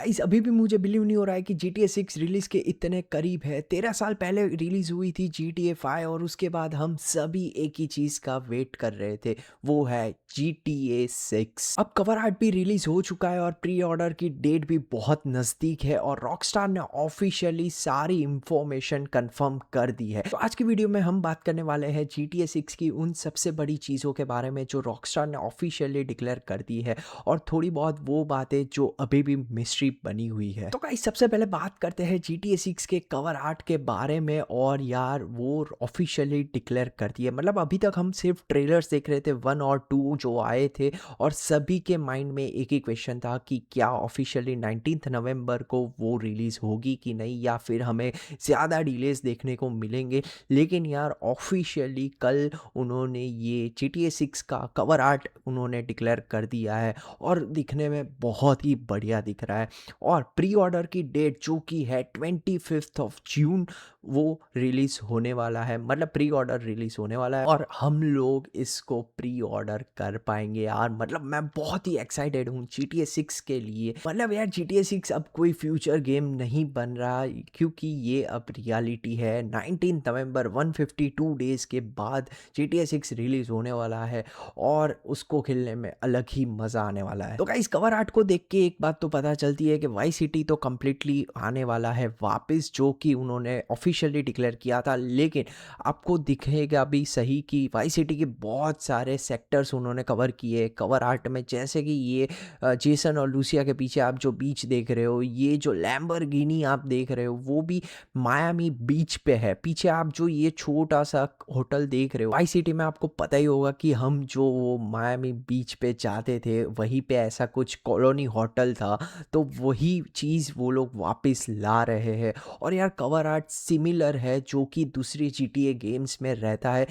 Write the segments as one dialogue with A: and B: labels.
A: Guys अभी भी मुझे बिलीव नहीं हो रहा है कि GTA 6 रिलीज के इतने करीब है। 13 साल पहले रिलीज हुई थी GTA 5 और उसके बाद हम सभी एक ही चीज का वेट कर रहे थे, वो है GTA 6। अब कवर आर्ट भी रिलीज हो चुका है और प्री ऑर्डर की डेट भी बहुत नजदीक है और रॉकस्टार ने ऑफिशियली सारी इंफॉर्मेशन कंफर्म कर दी है। तो आज की वीडियो में हम बात करने वाले हैं GTA 6 की उन सबसे बड़ी चीजों के बारे में जो रॉकस्टार ने ऑफिशियली डिक्लेयर कर दी है और थोड़ी बहुत वो बातें जो अभी भी मिस्ट्री बनी हुई है। तो गाइस सबसे पहले बात करते हैं GTA 6 के कवर आर्ट के बारे में। और यार वो ऑफिशियली डिक्लेयर कर दिए, मतलब अभी तक हम सिर्फ ट्रेलर्स देख रहे थे 1 और 2 जो आए थे और सभी के माइंड में एक ही क्वेश्चन था कि क्या ऑफिशियली 19 नवंबर को वो रिलीज होगी कि नहीं, या फिर हमें ज़्यादा डिलेज देखने को मिलेंगे। लेकिन यार ऑफिशियली कल उन्होंने ये GTA 6 का कवर आर्ट उन्होंने डिक्लेयर कर दिया है और दिखने में बहुत ही बढ़िया दिख रहा है। और प्री ऑर्डर की डेट जो कि है 25 जून वो रिलीज होने वाला है, मतलब प्री ऑर्डर रिलीज होने वाला है और हम लोग इसको प्री ऑर्डर कर पाएंगे यार। मतलब मैं बहुत ही एक्साइटेड हूँ GTA 6 के लिए। मतलब यार GTA 6 अब कोई फ्यूचर गेम नहीं बन रहा, क्योंकि ये अब रियलिटी है। 19 नवंबर 152 डेज के बाद GTA 6 रिलीज होने वाला है और उसको खेलने में अलग ही मज़ा आने वाला है। तो गाइस कवर आर्ट को देख के एक बात तो पता चलती है कि वाई सिटी तो कम्प्लीटली आने वाला है वापस, जो कि उन्होंने ऑफिशियली डिक्लेयर किया था। लेकिन आपको दिखेगा भी सही कि वाई सिटी के बहुत सारे सेक्टर्स उन्होंने कवर किए कवर आर्ट में, जैसे कि ये जेसन और लूसिया के पीछे आप जो बीच देख रहे हो, ये जो लैम्बोर्गिनी आप देख रहे हो वो भी मायामी बीच पे है। पीछे आप जो ये छोटा सा होटल देख रहे हो वाई सिटी में, आपको पता ही होगा कि हम जो वो मायामी बीच पे जाते थे वहीं पे ऐसा कुछ कॉलोनी होटल था, तो वही चीज़ वो लोग वापस ला रहे हैं। और यार कवर आर्ट सिमिलर है जो कि दूसरी GTA गेम्स में रहता है,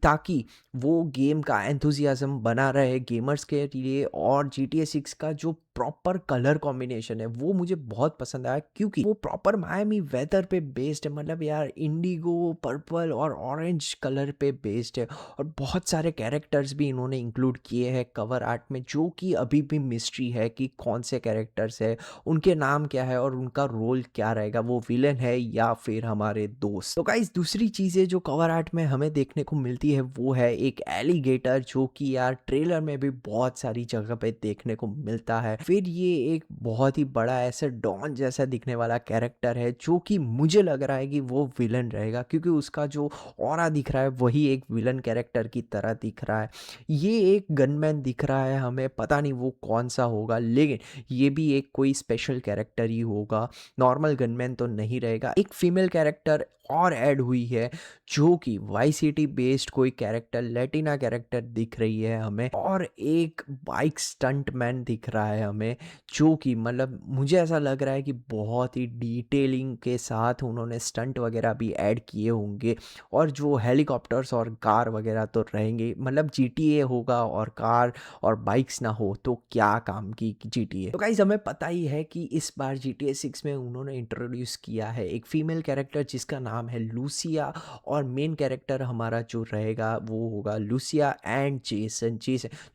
A: ताकि वो गेम का एंथुजियाज्म बना रहे गेमर्स के लिए। और GTA 6 का जो प्रॉपर कलर कॉम्बिनेशन है वो मुझे बहुत पसंद आया, क्योंकि वो प्रॉपर मायामी वेदर पे बेस्ड है। मतलब यार इंडिगो, पर्पल और ऑरेंज कलर पे बेस्ड है और बहुत सारे कैरेक्टर्स भी इन्होंने इंक्लूड किए हैं कवर आर्ट में, जो कि अभी भी मिस्ट्री है कि कौन से कैरेक्टर्स है, उनके नाम क्या है और उनका रोल क्या रहेगा, वो विलन है या फिर हमारे दोस्त। तो गाइस दूसरी चीज़ें जो कवर आर्ट में हमें देखने को मिलती है वो है एक एलिगेटर, जो कि यार ट्रेलर में भी बहुत सारी जगह पे देखने को मिलता है। फिर ये एक बहुत ही बड़ा ऐसा डॉन जैसा दिखने वाला कैरेक्टर है, जो कि मुझे लग रहा है कि वो विलन रहेगा, क्योंकि उसका जो ऑरा दिख रहा है वही एक विलन कैरेक्टर की तरह दिख रहा है। ये एक गनमैन दिख रहा है, हमें पता नहीं वो कौन सा होगा, लेकिन ये भी एक कोई स्पेशल कैरेक्टर ही होगा, नॉर्मल गनमैन तो नहीं रहेगा। एक फीमेल कैरेक्टर और ऐड हुई है, जो कि वाई सिटी बेस्ड कोई कैरेक्टर, लेटिना कैरेक्टर दिख रही है हमें। और एक बाइक स्टंट मैन दिख रहा है हमें, जो कि मतलब मुझे ऐसा लग रहा है कि बहुत ही डिटेलिंग के साथ उन्होंने स्टंट वगैरह भी ऐड किए होंगे। और जो हेलीकॉप्टर्स और कार वगैरह तो रहेंगे, मतलब GTA होगा और कार और बाइक्स ना हो तो क्या काम की GTA। तो गाइस हमें पता ही है कि इस बार GTA 6 में उन्होंने इंट्रोड्यूस किया है एक फीमेल कैरेक्टर जिसका नाम है लूसिया, और मेन कैरेक्टर हमारा जो रहेगा वो होगा लूसिया एंड जेसन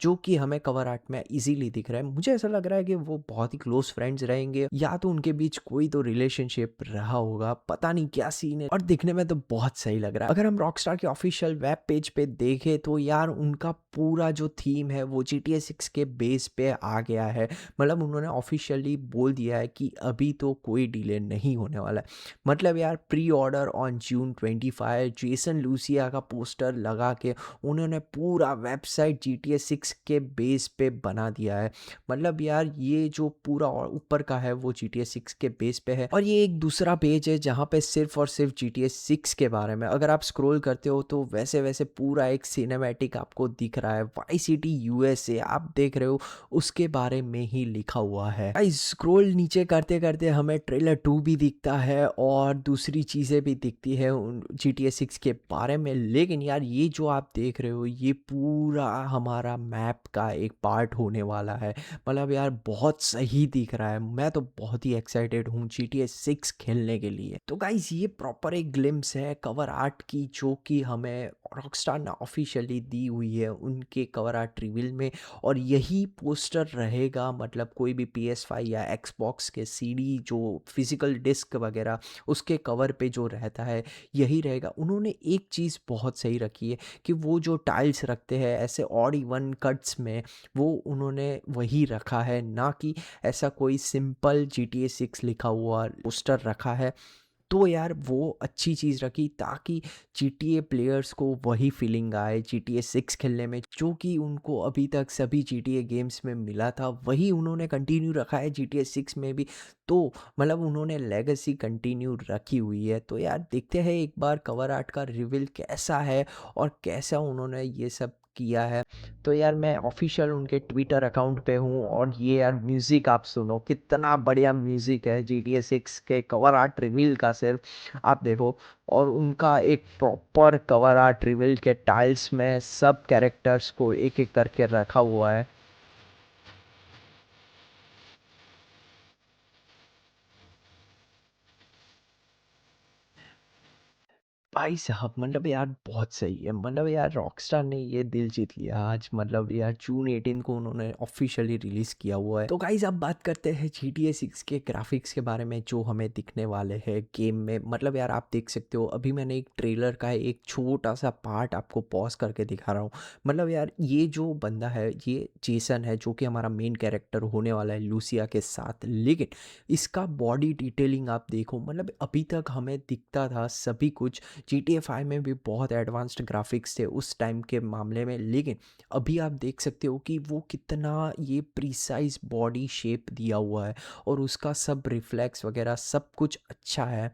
A: जो कि हमें कवर आर्ट में इजीली दिख रहा है। मुझे ऐसा लग रहा है कि वो बहुत ही क्लोज फ्रेंड्स रहेंगे, या तो उनके बीच कोई तो रिलेशनशिप रहा होगा, पता नहीं क्या सीन है, और दिखने में तो बहुत सही लग रहा है। अगर हम रॉकस्टार के ऑफिशियल वेब पेज पे देखें तो यार उनका पूरा जो थीम है वो GTA 6 के बेस पे आ गया है। मतलब उन्होंने ऑफिशियली बोल दिया है कि अभी तो कोई डिले नहीं होने वाला है। मतलब यार pre order on June 25 Jason Lucia का पोस्टर लगा के उन्होंने पूरा वेबसाइट GTA 6 के बेस पे बना दिया है। मतलब यार ये जो पूरा ऊपर का है वो GTA 6 के बेस पे है, और ये एक दूसरा पेज है जहाँ पे सिर्फ और सिर्फ GTA 6 के बारे में अगर आप स्क्रॉल करते हो तो वैसे वैसे पूरा एक सिनेमैटिक आपको दिख रहा है। वाई सिटी यूएसए आप देख रहे हो, उसके बारे में ही लिखा हुआ है। स्क्रॉल नीचे करते करते हमें ट्रेलर 2 भी दिखता है और दूसरी चीज़ें भी दिखती है GTA 6 के बारे में। लेकिन यार ये जो आप देख रहे हो ये पूरा हमारा मैप का एक पार्ट होने वाला है। मतलब यार बहुत सही दिख रहा है, मैं तो बहुत ही एक्साइटेड हूँ GTA 6 खेलने के लिए। तो गाइज ये प्रॉपर एक ग्लिम्स है कवर आर्ट की, जो कि हमें रॉकस्टार ने ऑफिशियली दी हुई है उनके कवर आर्ट रिवील में। और यही पोस्टर रहेगा, मतलब कोई भी PS5 या एक्सबॉक्स के सीडी जो फिजिकल डिस्क वगैरह उसके कवर पे जो रहता है यही रहेगा। उन्होंने एक चीज़ बहुत सही रखी है कि वो जो टाइल्स रखते हैं ऐसे ऑड इवन कट्स में, वो उन्होंने वही रखा है, ना कि ऐसा कोई सिंपल GTA 6 लिखा हुआ पोस्टर रखा है। तो यार वो अच्छी चीज़ रखी ताकि GTA प्लेयर्स को वही फीलिंग आए GTA 6 खेलने में, जो कि उनको अभी तक सभी GTA गेम्स में मिला था, वही उन्होंने कंटिन्यू रखा है GTA 6 में भी। तो मतलब उन्होंने लेगेसी कंटिन्यू रखी हुई है। तो यार देखते हैं एक बार कवर आर्ट का रिवील कैसा है और कैसा उन्होंने ये सब किया है। तो यार मैं ऑफिशियल उनके ट्विटर अकाउंट पे हूँ, और ये यार म्यूज़िक आप सुनो, कितना बढ़िया म्यूज़िक है GTA 6 के कवर आर्ट रिवील का, सिर्फ आप देखो। और उनका एक प्रॉपर कवर आर्ट रिवील के टाइल्स में सब कैरेक्टर्स को एक एक करके रखा हुआ है। भाई साहब मतलब यार बहुत सही है, मतलब यार रॉकस्टार ने ये दिल जीत लिया आज, मतलब यार जून 18 को उन्होंने ऑफिशियली रिलीज किया हुआ है। तो गाइज अब बात करते हैं GTA 6 के ग्राफिक्स के बारे में जो हमें दिखने वाले हैं गेम में। मतलब यार आप देख सकते हो, अभी मैंने एक ट्रेलर का एक छोटा सा पार्ट आपको पॉज करके दिखा रहा हूँ। मतलब यार ये जो बंदा है ये जेसन है, जो कि हमारा मेन कैरेक्टर होने वाला है लूसिया के साथ। लेकिन इसका बॉडी डिटेलिंग आप देखो, मतलब अभी तक हमें दिखता था सभी कुछ, GTA 5 में भी बहुत एडवांस्ड ग्राफिक्स थे उस टाइम के मामले में, लेकिन अभी आप देख सकते हो कि वो कितना ये प्रिसाइज बॉडी शेप दिया हुआ है, और उसका सब रिफ्लेक्स वगैरह सब कुछ अच्छा है।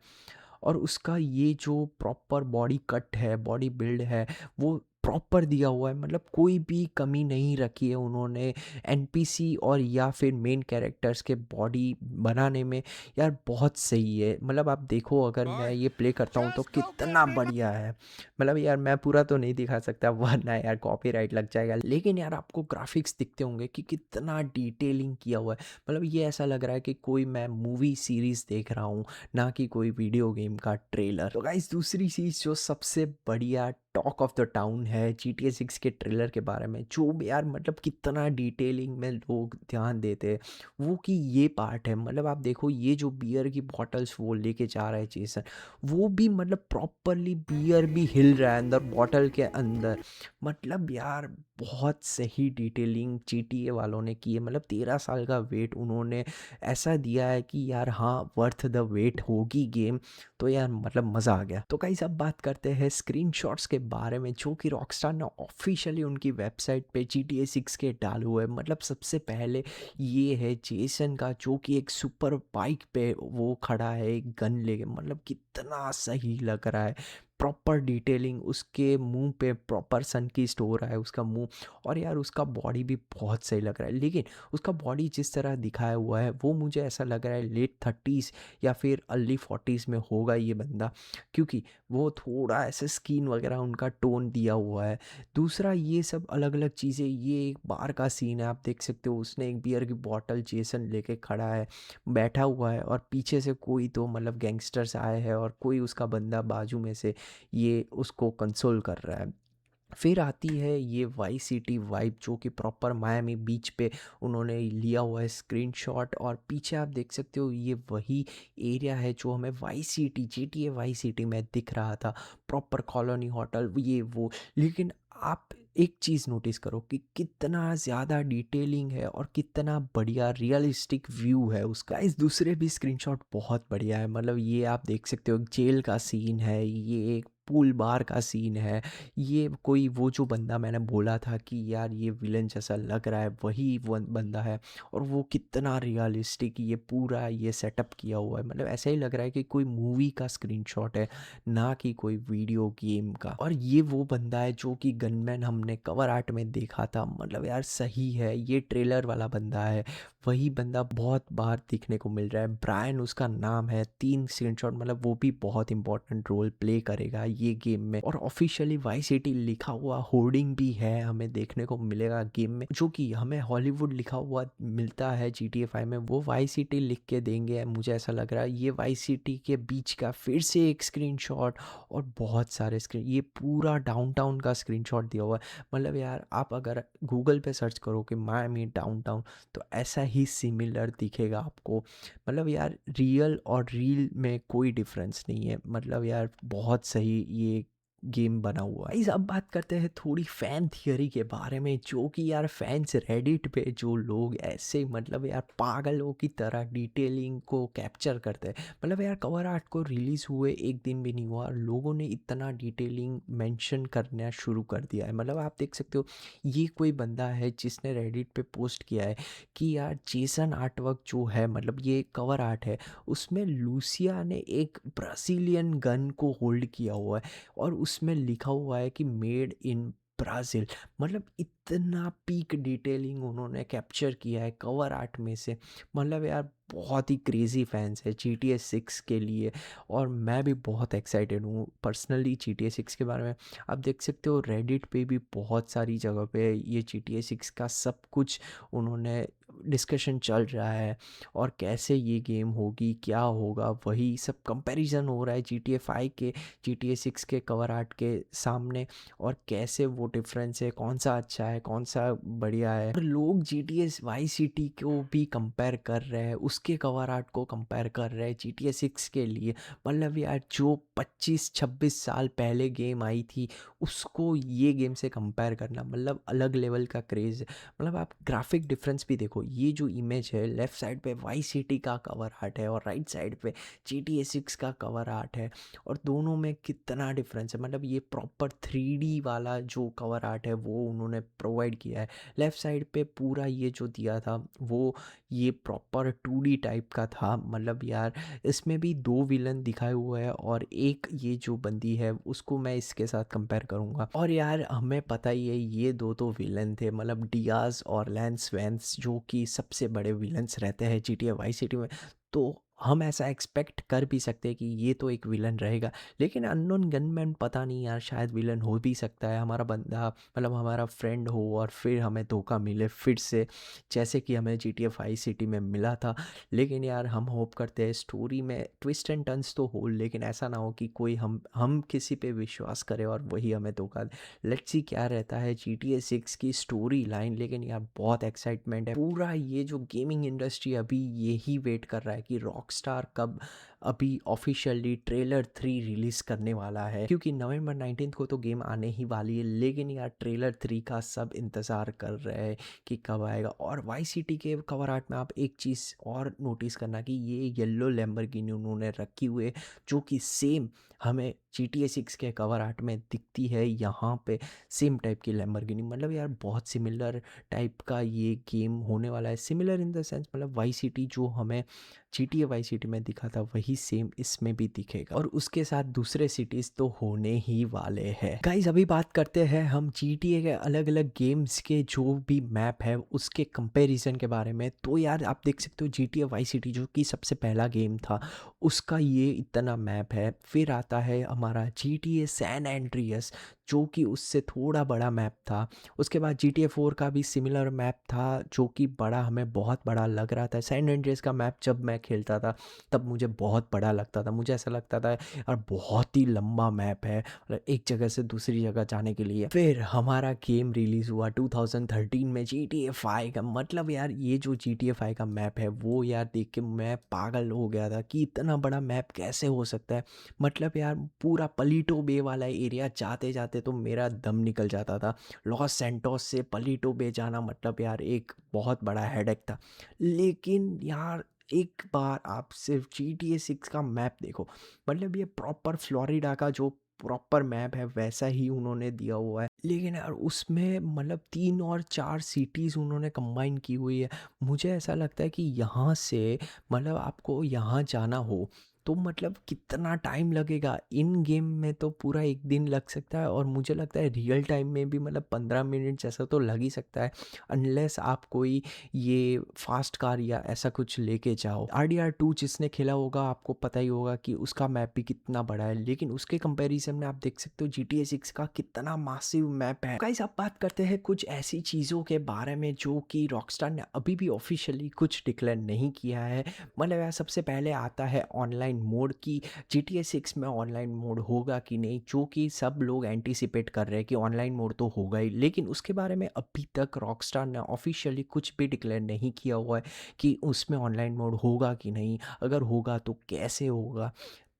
A: और उसका ये जो प्रॉपर बॉडी कट है, बॉडी बिल्ड है, वो प्रॉपर दिया हुआ है, मतलब कोई भी कमी नहीं रखी है उन्होंने NPC और या फिर मेन कैरेक्टर्स के बॉडी बनाने में। यार बहुत सही है, मतलब आप देखो अगर मैं
B: Boy,
A: ये प्ले करता हूँ तो
B: just go
A: कितना
B: get me my.
A: बढ़िया है। मतलब यार मैं पूरा तो नहीं दिखा सकता वरना यार कॉपीराइट लग जाएगा, लेकिन यार आपको ग्राफिक्स दिखते होंगे कि कितना डिटेलिंग किया हुआ है। मतलब ये ऐसा लग रहा है कि कोई मैं मूवी सीरीज देख रहा हूँ, ना कि कोई वीडियो गेम का ट्रेलर। तो गाइस दूसरी चीज़ जो सबसे बढ़िया टॉक ऑफ द टाउन है GTA 6 के ट्रेलर के बारे में, जो भी यार मतलब कितना डिटेलिंग में लोग ध्यान देते हैं, वो कि ये पार्ट है। मतलब आप देखो ये जो बियर की बॉटल्स वो लेके जा रहा है जेसन, वो भी मतलब प्रॉपरली बियर भी हिल रहा है अंदर बॉटल के अंदर। मतलब यार बहुत सही डिटेलिंग GTA वालों ने की है। मतलब 13 साल का वेट उन्होंने ऐसा दिया है कि यार हाँ वर्थ द वेट होगी गेम। तो यार मतलब मज़ा आ गया। तो गाइस अब बात करते हैं स्क्रीनशॉट्स के बारे में, जो कि रॉकस्टार ने ऑफिशियली उनकी वेबसाइट पे GTA 6 के डाले हुए हैं। मतलब सबसे पहले ये है जेसन का, जो कि एक सुपर बाइक पे वो खड़ा है एक गन लेके, मतलब कितना सही लग रहा है। प्रॉपर डिटेलिंग, उसके मुंह पे प्रॉपर सन की स्टोर है उसका मुंह। और यार उसका बॉडी भी बहुत सही लग रहा है, लेकिन उसका बॉडी जिस तरह दिखाया हुआ है वो मुझे ऐसा लग रहा है लेट 30s या फिर अर्ली 40s में होगा ये बंदा, क्योंकि वो थोड़ा ऐसे स्किन वगैरह उनका टोन दिया हुआ है। दूसरा ये सब अलग अलग चीज़ें, ये एक बार का सीन है आप देख सकते हो, उसने एक बियर की बॉटल जेसन लेके खड़ा है, बैठा हुआ है, और पीछे से कोई तो मतलब गैंगस्टर्स आए हैं और कोई उसका बंदा बाजू में से ये उसको कंसोल कर रहा है। फिर आती है ये वाई सिटी वाइब, जो कि प्रॉपर मायामी बीच पे उन्होंने लिया हुआ है स्क्रीनशॉट, और पीछे आप देख सकते हो ये वही एरिया है जो हमें Y city GTA Y city में दिख रहा था, प्रॉपर कॉलोनी होटल ये वो। लेकिन आप एक चीज़ नोटिस करो कि कितना ज़्यादा डिटेलिंग है और कितना बढ़िया रियलिस्टिक व्यू है उसका। इस दूसरे भी स्क्रीनशॉट बहुत बढ़िया है, मतलब ये आप देख सकते हो एक जेल का सीन है, ये एक पूल बार का सीन है, ये कोई वो जो बंदा मैंने बोला था कि यार ये विलन जैसा लग रहा है वही वो बंदा है। और वो कितना रियलिस्टिक ये पूरा ये सेटअप किया हुआ है, मतलब ऐसा ही लग रहा है कि कोई मूवी का स्क्रीनशॉट है, ना कि कोई वीडियो गेम का। और ये वो बंदा है जो कि गनमैन हमने कवर आर्ट में देखा था, मतलब यार सही है, ये ट्रेलर वाला बंदा है। वही बंदा बहुत बार दिखने को मिल रहा है। ब्रायन उसका नाम है, 3 स्क्रीनशॉट, मतलब वो भी बहुत इंपॉर्टेंट रोल प्ले करेगा ये गेम में। और ऑफिशियली वाई सिटी लिखा हुआ होर्डिंग भी है, हमें देखने को मिलेगा गेम में, जो कि हमें हॉलीवुड लिखा हुआ मिलता है GTA 5 में, वो वाई सिटी लिख के देंगे मुझे ऐसा लग रहा है। ये वाई सिटी के बीच का फिर से एक स्क्रीनशॉट और बहुत सारे स्क्रीन, ये पूरा डाउनटाउन का स्क्रीनशॉट दिया हुआ है। मतलब यार आप अगर गूगल पे सर्च करो कि मायामी डाउनटाउन, तो ऐसा ही सिमिलर दिखेगा आपको। मतलब यार रियल और रील में कोई डिफरेंस नहीं है। मतलब यार बहुत सही ये गेम बना हुआ है। इस अब बात करते हैं थोड़ी फैन थियरी के बारे में, जो कि यार फैंस रेडिट पे जो लोग ऐसे मतलब यार पागलों की तरह डिटेलिंग को कैप्चर करते हैं। मतलब यार कवर आर्ट को रिलीज़ हुए एक दिन भी नहीं हुआ और लोगों ने इतना डिटेलिंग मेंशन करना शुरू कर दिया है। मतलब आप देख सकते हो, ये कोई बंदा है जिसने रेडिट पे पोस्ट किया है कि यार जेसन आर्टवर्क जो है, मतलब ये कवर आर्ट है, उसमें लूसिया ने एक ब्राज़ीलियन गन को होल्ड किया हुआ है और उसमें लिखा हुआ है कि मेड इन ब्राज़ील। मतलब इतना पीक डिटेलिंग उन्होंने कैप्चर किया है कवर आर्ट में से। मतलब यार बहुत ही क्रेज़ी फैंस है GTA 6 के लिए, और मैं भी बहुत एक्साइटेड हूँ पर्सनली GTA 6 के बारे में। आप देख सकते हो रेडिट पे भी बहुत सारी जगह पे ये GTA 6 का सब कुछ उन्होंने डिस्कशन चल रहा है, और कैसे ये गेम होगी, क्या होगा, वही सब कंपैरिजन हो रहा है GTA 5 के GTA 6 के कवर आर्ट के सामने, और कैसे वो डिफरेंस है, कौन सा अच्छा है, कौन सा बढ़िया है। और लोग GTA वाई सिटी को भी कंपेयर कर रहे हैं, उसके कवर आर्ट को कंपेयर कर रहे हैं GTA 6 के लिए। मतलब यार जो 25-26 साल पहले गेम आई थी, उसको ये गेम से कंपेयर करना मतलब अलग लेवल का क्रेज़ है। मतलब आप ग्राफिक डिफरेंस भी देखो, ये जो इमेज है लेफ्ट साइड पे वाई सिटी का कवर आर्ट है और राइट साइड पे GTA 6 का कवर आर्ट है, और दोनों में कितना डिफरेंस है। मतलब ये प्रॉपर 3D वाला जो कवर आर्ट है वो उन्होंने प्रोवाइड किया है। लेफ़्ट साइड पे पूरा ये जो दिया था वो ये प्रॉपर 2D टाइप का था। मतलब यार इसमें भी 2 विलन दिखाए हुए हैं, और एक ये जो बंदी है उसको मैं इसके साथ कंपेयर करूँगा। और यार हमें पता ही है ये 2 तो विलन थे, मतलब डियाज़ और लैंस वैंस, जो कि सबसे बड़े विलन्स रहते हैं GTA वाई सिटी में। तो हम ऐसा एक्सपेक्ट कर भी सकते हैं कि ये तो एक विलन रहेगा, लेकिन अननोन गनमैन पता नहीं यार, शायद विलन हो भी सकता है हमारा बंदा, मतलब हमारा फ्रेंड हो और फिर हमें धोखा मिले फिर से, जैसे कि हमें GTA वाई सिटी में मिला था। लेकिन यार हम होप करते हैं स्टोरी में ट्विस्ट एंड टर्न्स तो हो, लेकिन ऐसा ना हो कि कोई हम किसी पे विश्वास करे और वही हमें धोखा दे। लेट्स सी क्या रहता है GTA 6 की स्टोरी लाइन। लेकिन यार बहुत एक्साइटमेंट है, पूरा ये जो गेमिंग इंडस्ट्री अभी यही वेट कर रहा है कि रॉकस्टार कब अभी ऑफिशियली ट्रेलर 3 रिलीज़ करने वाला है, क्योंकि नवंबर 19 को तो गेम आने ही वाली है। लेकिन यार ट्रेलर 3 का सब इंतज़ार कर रहे हैं कि कब आएगा। और वाई सिटी के कवर आर्ट में आप एक चीज़ और नोटिस करना कि ये येलो लैम्बोर्गिनी उन्होंने रखी हुई है, जो कि सेम हमें GTA 6 के कवर आर्ट में दिखती है यहाँ पे, सेम टाइप की लैम्बोर्गिनी। मतलब यार बहुत सिमिलर टाइप का ये गेम होने वाला है। सिमिलर इन द सेंस मतलब वाई सिटी जो हमें GTA वाई सिटी में दिखा था वही सेम इसमें भी दिखेगा, और उसके साथ दूसरे सिटीज़ तो होने ही वाले हैं। गाइज अभी बात करते हैं हम GTA के अलग अलग गेम्स के जो भी मैप है उसके कंपैरिजन के बारे में। तो यार आप देख सकते हो GTA वाई सिटी जो कि सबसे पहला गेम था, उसका ये इतना मैप है। फिर आता है हमारा GTA सैन एंड्रियस, जो कि उससे थोड़ा बड़ा मैप था। उसके बाद GTA 4 का भी सिमिलर मैप था, जो कि बड़ा, हमें बहुत बड़ा लग रहा था। सैन एंड्रियस का मैप जब मैं खेलता था तब मुझे बहुत बड़ा लगता था, मुझे ऐसा लगता था यार बहुत ही लंबा मैप है, मतलब एक जगह से दूसरी जगह जाने के लिए। फिर हमारा गेम रिलीज़ हुआ 2013 में GTA 5 का। मतलब यार ये जो GTA 5 का मैप है वो यार देख के मैं पागल हो गया था कि इतना बड़ा मैप कैसे हो सकता है। मतलब यार पूरा पलीटो बे वाला एरिया जाते जाते तो मेरा दम निकल जाता था। लॉस सैंटोस से पलीटो बे जाना मतलब यार एक बहुत बड़ा हेडेक था। लेकिन यार एक बार आप सिर्फ GTA 6 का मैप देखो, मतलब ये प्रॉपर फ्लोरिडा का जो प्रॉपर मैप है वैसा ही उन्होंने दिया हुआ है। लेकिन यार उसमें मतलब 3 और 4 सिटीज़ उन्होंने कंबाइन की हुई है। मुझे ऐसा लगता है कि यहाँ से मतलब आपको यहाँ जाना हो तो मतलब कितना टाइम लगेगा? इन गेम में तो पूरा 1 दिन लग सकता है और मुझे लगता है रियल टाइम में भी मतलब 15 मिनट जैसा तो लग ही सकता है, अनलेस आप कोई ये फ़ास्ट कार या ऐसा कुछ लेके जाओ। RDR2 जिसने खेला होगा आपको पता ही होगा कि उसका मैप भी कितना बड़ा है, लेकिन उसके कंपैरिज़न में आप देख सकते हो GTA 6 का कितना मासिव मैप है। गाइस अब बात करते हैं कुछ ऐसी चीज़ों के बारे में जो कि रॉकस्टार ने अभी भी ऑफ़िशियली कुछ डिक्लेयर नहीं किया है। मतलब यार सबसे पहले आता है ऑनलाइन मोड कि GTA 6 में ऑनलाइन मोड होगा कि नहीं, जो कि सब लोग एंटीसिपेट कर रहे हैं कि ऑनलाइन मोड तो होगा ही, लेकिन उसके बारे में अभी तक रॉकस्टार ने ऑफ़िशियली कुछ भी डिक्लेयर नहीं किया हुआ है कि उसमें ऑनलाइन मोड होगा कि नहीं, अगर होगा तो कैसे होगा।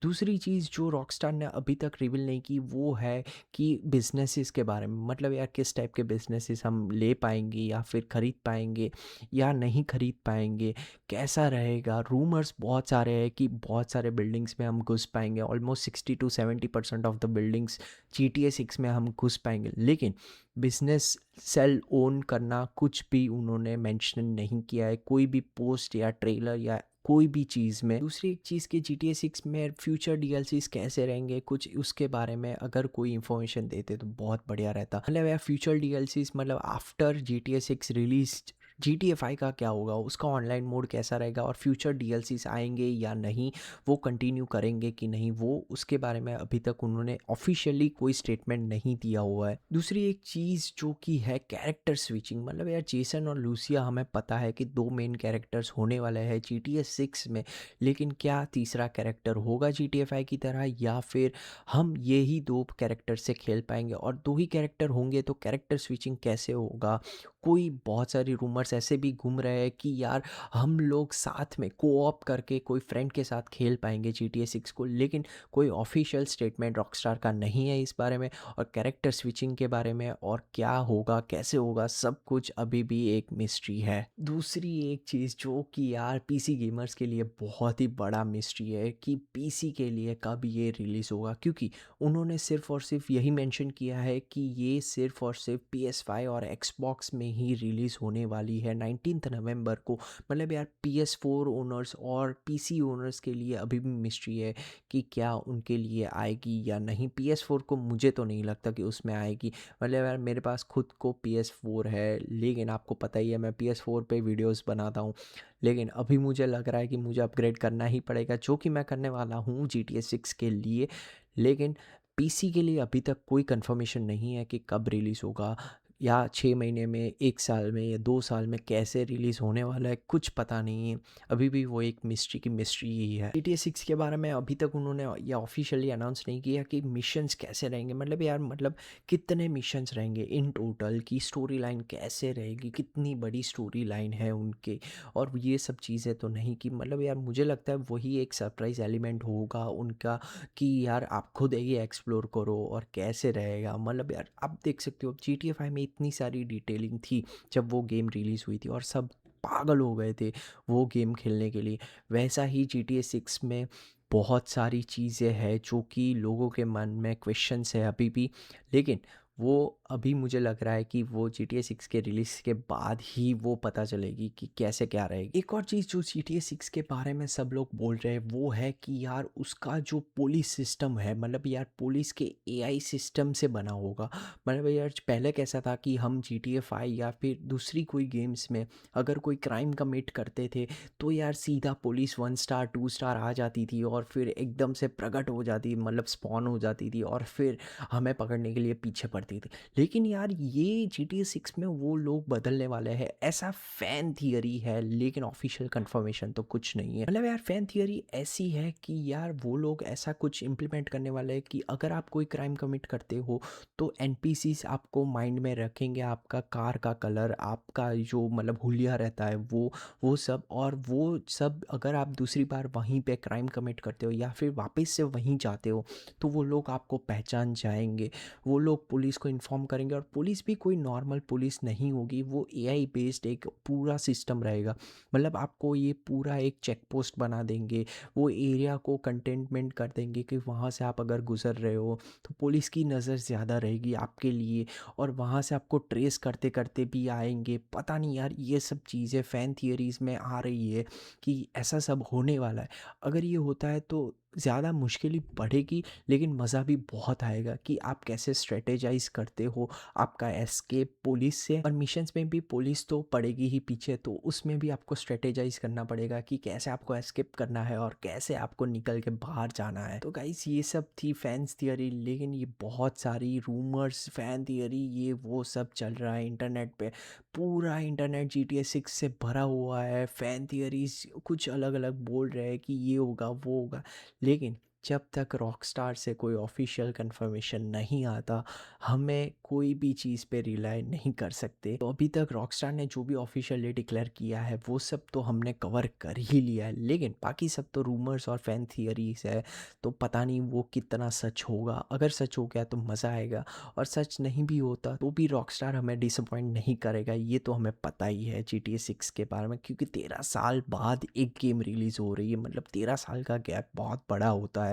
A: दूसरी चीज़ जो रॉकस्टार ने अभी तक रिवील नहीं की वो है कि बिजनेसेस के बारे में, मतलब यार किस टाइप के बिजनेसेस हम ले पाएंगे या फिर ख़रीद पाएंगे या नहीं ख़रीद पाएंगे, कैसा रहेगा। रूमर्स बहुत सारे हैं कि बहुत सारे बिल्डिंग्स में हम घुस पाएंगे, almost 60 to 70% of the buildings GTA 6 में हम घुस पाएंगे, लेकिन बिजनेस सेल ओन करना कुछ भी उन्होंने मेंशन नहीं किया है कोई भी पोस्ट या ट्रेलर या कोई भी चीज़ में। दूसरी एक चीज़ कि GTA 6 में फ्यूचर DLCs कैसे रहेंगे, कुछ उसके बारे में अगर कोई इन्फॉर्मेशन देते तो बहुत बढ़िया रहता। मतलब यार फ्यूचर DLCs मतलब आफ्टर GTA 6 रिलीज GTA 5 का क्या होगा, उसका ऑनलाइन मोड कैसा रहेगा और फ्यूचर DLCs आएंगे या नहीं, वो कंटिन्यू करेंगे कि नहीं, वो उसके बारे में अभी तक उन्होंने ऑफिशियली कोई स्टेटमेंट नहीं दिया हुआ है। दूसरी एक चीज़ जो कि है कैरेक्टर स्विचिंग, मतलब यार जेसन और लूसिया हमें पता है कि 2 मेन कैरेक्टर्स होने वाले हैं GTA 6 में, लेकिन क्या तीसरा कैरेक्टर होगा GTA 5 की तरह या फिर हम ये ही 2 कैरेक्टर से खेल पाएंगे, और 2 ही कैरेक्टर होंगे तो कैरेक्टर स्विचिंग कैसे होगा। कोई बहुत सारी रूमर्स ऐसे भी घूम रहे हैं कि यार हम लोग साथ में कोऑप करके कोई फ्रेंड के साथ खेल पाएंगे GTA 6 को, लेकिन कोई ऑफिशियल स्टेटमेंट रॉकस्टार का नहीं है इस बारे में, और कैरेक्टर स्विचिंग के बारे में और क्या होगा कैसे होगा सब कुछ अभी भी एक मिस्ट्री है। दूसरी एक चीज़ जो कि यार PC गेमर्स के लिए बहुत ही बड़ा मिस्ट्री है कि PC के लिए कब ये रिलीज़ होगा, क्योंकि उन्होंने सिर्फ और सिर्फ यही मेंशन किया है कि ये सिर्फ और सिर्फ PS5 और Xbox में ही रिलीज़ होने वाली है 19 नवंबर को। मतलब यार PS4 ओनर्स और PC ओनर्स के लिए अभी भी मिस्ट्री है कि क्या उनके लिए आएगी या नहीं। PS4 को मुझे तो नहीं लगता कि उसमें आएगी, मतलब यार मेरे पास खुद को PS4 है, लेकिन आपको पता ही है मैं PS4 पे वीडियोस बनाता हूँ, लेकिन अभी मुझे लग रहा है कि मुझे अपग्रेड करना ही पड़ेगा, जो कि मैं करने वाला हूँ GTA 6 के लिए। लेकिन PC के लिए अभी तक कोई कंफर्मेशन नहीं है कि कब रिलीज़ होगा, या 6 महीने में, 1 साल में या 2 साल में कैसे रिलीज़ होने वाला है, कुछ पता नहीं है। अभी भी वो एक मिस्ट्री की मिस्ट्री ही है। GTA 6 के बारे में अभी तक उन्होंने ये ऑफिशियली अनाउंस नहीं किया कि मिशंस कैसे रहेंगे, मतलब यार मतलब कितने मिशंस रहेंगे इन टोटल, की स्टोरी लाइन कैसे रहेगी, कितनी बड़ी स्टोरी लाइन है उनके, और ये सब चीज़ें तो नहीं कि मतलब यार मुझे लगता है वही एक सरप्राइज एलिमेंट होगा उनका कि यार आप खुद ये एक्सप्लोर करो और कैसे रहेगा। मतलब यार आप देख सकते हो GTA 5 में इतनी सारी डिटेलिंग थी जब वो गेम रिलीज़ हुई थी और सब पागल हो गए थे वो गेम खेलने के लिए। वैसा ही GTA 6 में बहुत सारी चीज़ें हैं जो कि लोगों के मन में क्वेश्चंस है अभी भी, लेकिन वो अभी मुझे लग रहा है कि वो GTA 6 के रिलीज़ के बाद ही वो पता चलेगी कि कैसे क्या रहेगी। एक और चीज़ जो GTA 6 के बारे में सब लोग बोल रहे हैं वो है कि यार उसका जो पुलिस सिस्टम है, मतलब यार पुलिस के AI सिस्टम से बना होगा। मतलब यार पहले कैसा था कि हम GTA 5 या फिर दूसरी कोई गेम्स में अगर कोई क्राइम कमिट करते थे तो यार सीधा पुलिस 1 स्टार 2 स्टार आ जाती थी और फिर एकदम से प्रकट हो जाती, मतलब स्पॉन हो जाती थी और फिर हमें पकड़ने के लिए पीछे पड़ती थी। लेकिन यार ये GTA 6 में वो लोग बदलने वाले हैं, ऐसा फैन थियरी है, लेकिन ऑफिशियल कंफर्मेशन तो कुछ नहीं है। मतलब यार फैन थियरी ऐसी है कि यार वो लोग ऐसा कुछ इम्प्लीमेंट करने वाले हैं कि अगर आप कोई क्राइम कमिट करते हो तो NPCs आपको माइंड में रखेंगे, आपका कार का कलर, आपका जो मतलब हुलिया रहता है वो सब, और वो सब अगर आप दूसरी बार वहीं पे क्राइम कमिट करते हो या फिर वापस से वहीं जाते हो तो वो लोग आपको पहचान जाएंगे। वो लोग पुलिस को इन्फॉर्म करेंगे और पुलिस भी कोई नॉर्मल पुलिस नहीं होगी, वो एआई बेस्ड एक पूरा सिस्टम रहेगा। मतलब आपको ये पूरा एक चेक पोस्ट बना देंगे, वो एरिया को कंटेनमेंट कर देंगे कि वहाँ से आप अगर गुजर रहे हो तो पुलिस की नज़र ज़्यादा रहेगी आपके लिए, और वहाँ से आपको ट्रेस करते करते भी आएंगे। पता नहीं यार, ये सब चीज़ें फ़ैन थियरीज़ में आ रही है कि ऐसा सब होने वाला है। अगर ये होता है तो ज़्यादा मुश्किल ही बढ़ेगी, लेकिन मज़ा भी बहुत आएगा कि आप कैसे स्ट्रेटेजाइज करते हो आपका एस्केप पुलिस से। और मिशंस में भी पुलिस तो पड़ेगी ही पीछे, तो उसमें भी आपको स्ट्रेटेजाइज करना पड़ेगा कि कैसे आपको एस्केप करना है और कैसे आपको निकल के बाहर जाना है। तो गाइस ये सब थी फैंस थियरी, लेकिन ये बहुत सारी रूमर्स, फैन थियरी, ये वो सब चल रहा है इंटरनेट पे। पूरा इंटरनेट GTA 6 से भरा हुआ है, फैन थियरीज कुछ अलग अलग बोल रहे हैं कि ये होगा वो होगा। लेकिन जब तक रॉकस्टार से कोई ऑफिशियल कंफर्मेशन नहीं आता, हमें कोई भी चीज़ पे रिलाई नहीं कर सकते। तो अभी तक रॉकस्टार ने जो भी ऑफिशियली डिक्लेयर किया है वो सब तो हमने कवर कर ही लिया है, लेकिन बाकी सब तो रूमर्स और फैन थियरीज है। तो पता नहीं वो कितना सच होगा। अगर सच हो गया तो मज़ा आएगा, और सच नहीं भी होता तो भी रॉकस्टार हमें डिसअपॉइंट नहीं करेगा, ये तो हमें पता ही है GTA 6 के बारे में। क्योंकि 13 साल बाद एक गेम रिलीज़ हो रही है, मतलब 13 साल का गैप बहुत बड़ा होता है।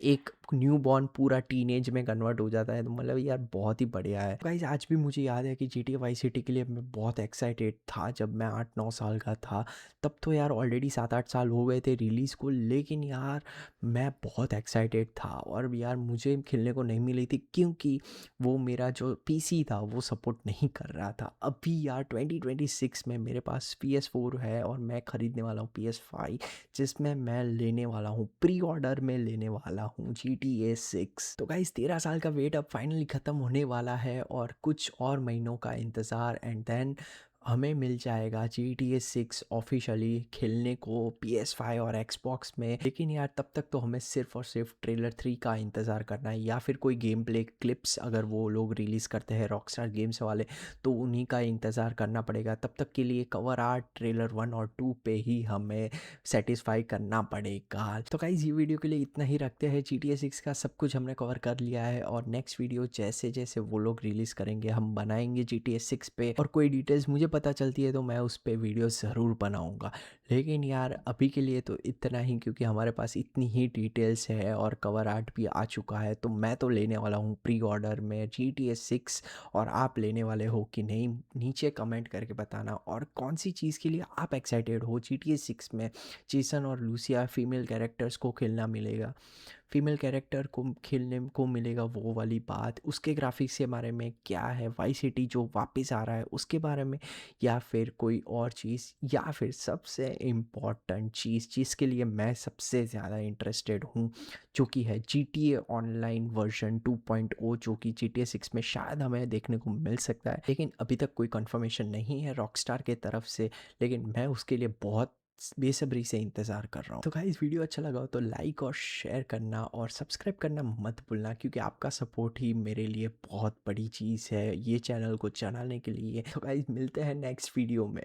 A: एक न्यू बॉर्न पूरा टीनेज में कन्वर्ट हो जाता है, तो मतलब यार बहुत ही बढ़िया है। गाइस आज भी मुझे याद है कि GTA वाई सिटी के लिए मैं बहुत एक्साइटेड था जब मैं 8-9 साल का था। तब तो यार ऑलरेडी 7-8 साल हो गए थे रिलीज़ को, लेकिन यार मैं बहुत एक्साइटेड था। और यार मुझे खेलने को नहीं मिली थी क्योंकि वो मेरा जो पीसी था वो सपोर्ट नहीं कर रहा था। अभी यार 2026 में मेरे पास PS4 है और मैं ख़रीदने वाला हूँ PS5, जिसमें मैं लेने वाला हूँ, प्री ऑर्डर में लेने वाला हूँ GTA 6। तो गाइस 13 साल का वेट अब फाइनली ख़त्म होने वाला है, और कुछ और महीनों का इंतज़ार, एंड देन हमें मिल जाएगा GTA 6 ऑफिशियली खेलने को PS5 और Xbox में। लेकिन यार तब तक तो हमें सिर्फ और सिर्फ ट्रेलर 3 का इंतज़ार करना है, या फिर कोई गेम प्ले क्लिप्स अगर वो लोग रिलीज़ करते हैं रॉकस्टार गेम्स वाले, तो उन्हीं का इंतज़ार करना पड़ेगा। तब तक के लिए कवर आर्ट ट्रेलर 1 और 2 पे ही हमें सेटिस्फाई करना पड़ेगा। तो गाइस ये वीडियो के लिए इतना ही रखते हैं। GTA 6 का सब कुछ हमने कवर कर लिया है, और नेक्स्ट वीडियो जैसे जैसे वो लोग रिलीज़ करेंगे हम बनाएंगे GTA 6 पे, और कोई डिटेल्स मुझे पता चलती है तो मैं उस पे वीडियो ज़रूर बनाऊंगा। लेकिन यार अभी के लिए तो इतना ही, क्योंकि हमारे पास इतनी ही डिटेल्स है और कवर आर्ट भी आ चुका है। तो मैं तो लेने वाला हूँ प्री ऑर्डर में GTA 6, और आप लेने वाले हो कि नहीं, नीचे कमेंट करके बताना। और कौन सी चीज़ के लिए आप एक्साइटेड हो GTA 6 में? जेसन और लूसिया फीमेल कैरेक्टर्स को खेलना मिलेगा, फीमेल कैरेक्टर को खेलने को मिलेगा, वो वाली बात। उसके ग्राफिक्स के बारे में क्या है, वाई सिटी जो वापस आ रहा है उसके बारे में, या फिर कोई और चीज़, या फिर सबसे इम्पॉर्टेंट चीज़ जिसके लिए मैं सबसे ज़्यादा इंटरेस्टेड हूँ, जो कि है GTA ऑनलाइन वर्जन 2.0, जो कि GTA 6 में शायद हमें देखने को मिल सकता है। लेकिन अभी तक कोई कंफर्मेशन नहीं है रॉकस्टार के तरफ से, लेकिन मैं उसके लिए बहुत बेसब्री से इंतज़ार कर रहा हूँ। तो गाइस वीडियो अच्छा लगा हो तो लाइक और शेयर करना और सब्सक्राइब करना मत भूलना, क्योंकि आपका सपोर्ट ही मेरे लिए बहुत बड़ी चीज़ है ये चैनल को चलाने के लिए। तो गाइस मिलते हैं नेक्स्ट वीडियो में।